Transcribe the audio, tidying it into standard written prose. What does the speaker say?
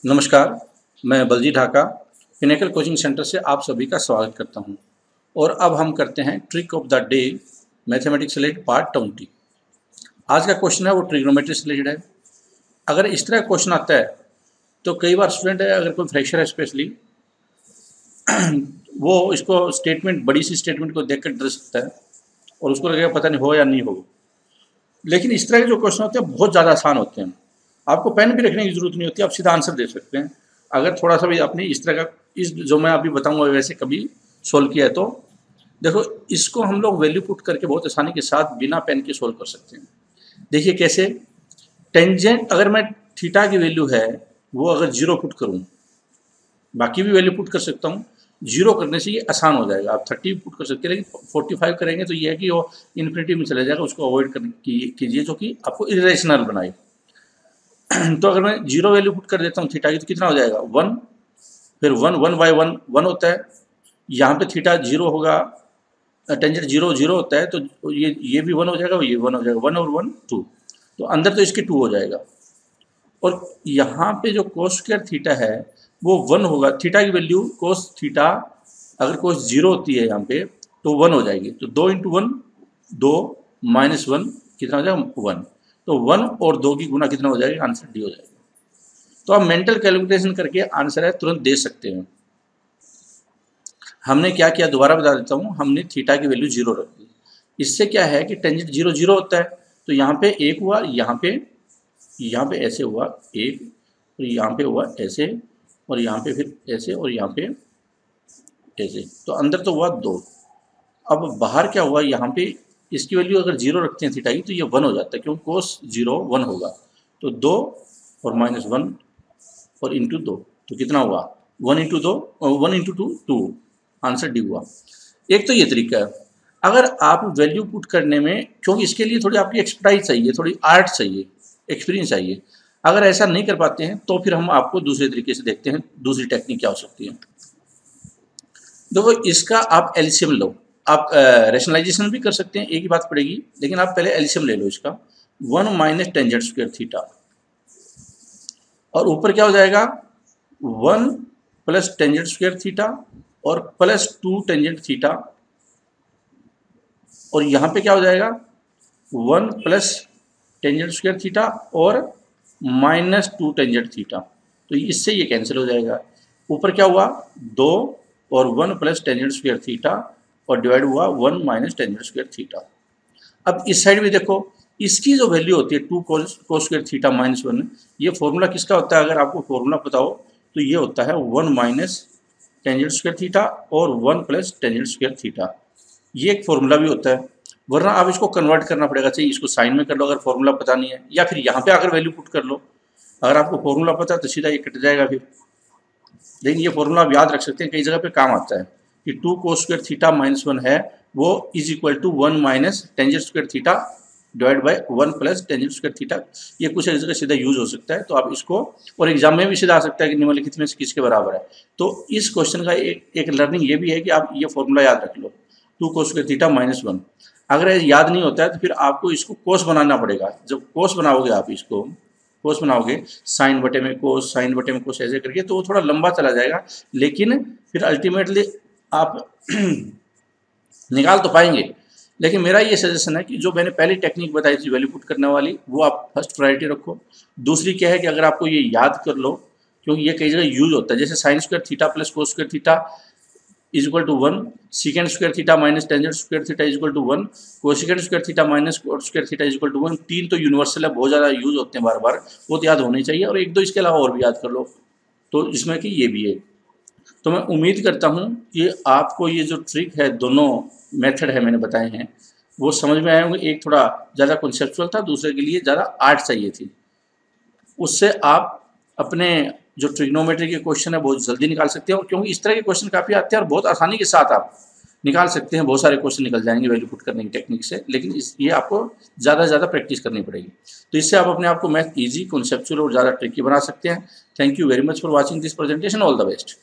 नमस्कार, मैं Balji Dhaka pinnacle coaching centre से आप सभी का स्वागत करता हूं। और अब हम करते हैं trick of the day mathematics से रिलेटेड पार्ट 20। आज का क्वेश्चन है वो ट्रिग्नोमेट्री से रिलेटेड है। अगर इस तरह का क्वेश्चन आता है तो कई बार स्टूडेंट है, अगर कोई फ्रेक्चर है स्पेशली वो इसको स्टेटमेंट बड़ी सी स्टेटमेंट को देख कर डर सकता है और उसको लगेगा पता नहीं हो या नहीं हो। लेकिन इस तरह के जो क्वेश्चन होते हैं बहुत ज़्यादा आसान होते हैं। आपको पेन भी रखने की जरूरत नहीं होती, आप सीधा आंसर दे सकते हैं। अगर थोड़ा सा भी आपने इस तरह का इस जो मैं अभी बताऊंगा वैसे कभी सोल्व किया है तो देखो, इसको हम लोग वैल्यू पुट करके बहुत आसानी के साथ बिना पेन के सोल्व कर सकते हैं। देखिए कैसे। टेंजेंट अगर मैं थीटा की वैल्यू है वो अगर 0 पुट करूँ, बाकी भी वैल्यू पुट कर सकता हूँ, 0 करने से ये आसान हो जाएगा। आप 30 पुट कर सकते हैं, लेकिन 45 करेंगे तो ये है कि वो इन्फिनिटी में चला जाएगा। उसको अवॉइड कीजिए जो कि आपको इरेशनल बनाए। तो अगर मैं 0 वैल्यू पुट कर देता हूँ थीटा की तो कितना हो जाएगा 1, फिर 1 होता है। यहाँ पे थीटा 0 होगा, टेंजेंट 0 होता है तो ये भी 1 हो जाएगा, ये 1 हो जाएगा, 1 और 1 2। तो अंदर तो इसके 2 हो जाएगा। और यहाँ पे जो कोस स्क्वायर थीटा है वो 1 होगा। थीटा की वैल्यू कोस थीटा अगर कोस 0 होती है यहाँ पे तो 1 हो जाएगी। तो 2 × 1 2 -1 कितना हो जाएगा 1। तो 1 और 2 की गुना कितना हो जाएगा, आंसर डी हो जाएगा। तो आप मेंटल कैलकुलेशन करके आंसर है तुरंत दे सकते हैं। हमने क्या किया दोबारा बता देता हूँ। हमने थीटा की वैल्यू 0 रख दी। इससे क्या है कि टेंजेंट 0 होता है तो यहाँ पे 1 हुआ, यहाँ पे ऐसे हुआ 1, और यहाँ पे हुआ ऐसे, और यहाँ पे फिर ऐसे, और यहाँ पे ऐसे। तो अंदर तो हुआ 2। अब बाहर क्या हुआ, यहाँ पे इसकी वैल्यू अगर 0 रखते हैं थीटा की तो ये 1 हो जाता है, क्योंकि कोस 0 1 होगा। तो 2 और -1 और इंटू 2 तो कितना हुआ 1 × 2 1 × 2 2। आंसर डी हुआ। एक तो ये तरीका है। अगर आप वैल्यू पुट करने में, क्योंकि इसके लिए थोड़ी आपकी एक्सपर्टाइज चाहिए, थोड़ी आर्ट चाहिए, एक्सपीरियंस चाहिए। अगर ऐसा नहीं कर पाते हैं तो फिर हम आपको दूसरे तरीके से देखते हैं दूसरी टेक्निक क्या हो सकती है। देखो, इसका आप एलसीएम लो। आप रेशनलाइजेशन भी कर सकते हैं, एक ही बात पड़ेगी, लेकिन आप पहले एलसीएम ले लो इसका। 1 - टेंजेंट स्क्वायर थीटा, और ऊपर क्या हो जाएगा 1 + टेंजेंट स्क्वायर थीटा और +2 टेंजेंट थीटा, और यहाँ पे क्या हो जाएगा 1 + टेंजेंट स्क्वायर थीटा और -2 टेंजेंट थीटा। तो इससे ये कैंसिल हो जाएगा। ऊपर क्या हुआ 2 और 1 + टेंजेंट स्क्वायर थीटा और डिवाइड हुआ 1 - टेंजेंट स्क्वायर थीटा। अब इस साइड भी देखो, इसकी जो वैल्यू होती है 2 cos स्क्वायर थीटा -1, ये फॉर्मूला किसका होता है? अगर आपको फॉर्मूला पता हो तो ये होता है 1 - टेंजेंट स्क्वायर थीटा और 1 + टेंजेंट स्क्वायर थीटा। ये एक फॉर्मूला भी होता है। वरना आप इसको कन्वर्ट करना पड़ेगा, चाहिए इसको साइन में कर लो अगर फॉर्मूला पता नहीं है, या फिर यहाँ पे आकर वैल्यू पुट कर लो। अगर आपको फॉर्मूला पता है तो सीधा ये कट जाएगा फिर। लेकिन ये फॉर्मूला आप याद रख सकते हैं, कई जगह पे काम आता है कि 2 cos स्क्वायर थीटा -1 है वो is equal to 1 - tangent square theta divide by 1 + tangent square theta. ये कुछ जगह सीधा यूज हो सकता है, तो आप इसको, और एग्जाम में भी सीधा आ सकता है कि निम्नलिखित में से किसके बराबर है। तो इस क्वेश्चन का एक लर्निंग ये भी है कि आप ये फॉर्मूला याद रख लो 2 cos स्क्वायर थीटा -1। अगर याद नहीं होता है तो फिर आपको इसको कोस बनाना पड़ेगा। जब कोस बनाओगे, आप इसको कोस बनाओगे साइन बटे में कोस, साइन बटे में कोस ऐसे करके, तो वो थोड़ा लंबा चला जाएगा, लेकिन फिर अल्टीमेटली आप निकाल तो पाएंगे। लेकिन मेरा ये सजेशन है कि जो मैंने पहली टेक्निक बताई थी वैल्यू पुट करने वाली, वो आप फर्स्ट प्रायोरिटी रखो। दूसरी क्या है कि अगर आपको ये याद कर लो, क्योंकि ये कई जगह यूज होता है, जैसे sine square theta + cos square theta is equal to 1, secant square theta - tangent square theta is equal to 1, cosecant square theta - cot square theta is equal to 1। 3 तो यूनिवर्सल है, बहुत ज़्यादा यूज होते हैं बार बार, वो तो याद होने चाहिए। और 1 2 इसके अलावा और भी याद कर लो, तो इसमें कि ये भी है। तो मैं उम्मीद करता हूँ कि आपको ये जो ट्रिक है, दोनों मेथड है मैंने बताए हैं, वो समझ में आए होंगे। एक थोड़ा ज़्यादा कॉन्सेप्चुअल था, दूसरे के लिए ज़्यादा आर्ट चाहिए थी। उससे आप अपने जो ट्रिग्नोमेट्री के क्वेश्चन है बहुत जल्दी निकाल सकते हैं, और क्योंकि इस तरह के क्वेश्चन काफ़ी आते हैं और बहुत आसानी के साथ आप निकाल सकते हैं। बहुत सारे क्वेश्चन निकल जाएंगे वैल्यू पुट करने की टेक्निक से, लेकिन ये आपको ज़्यादा से ज़्यादा प्रैक्टिस करनी पड़ेगी। तो इससे आप अपने आप को मैथ ईजी, कॉन्सेप्चुअल और ज़्यादा ट्रिकी बना सकते हैं। Thank you very much for watching this presentation. All the best.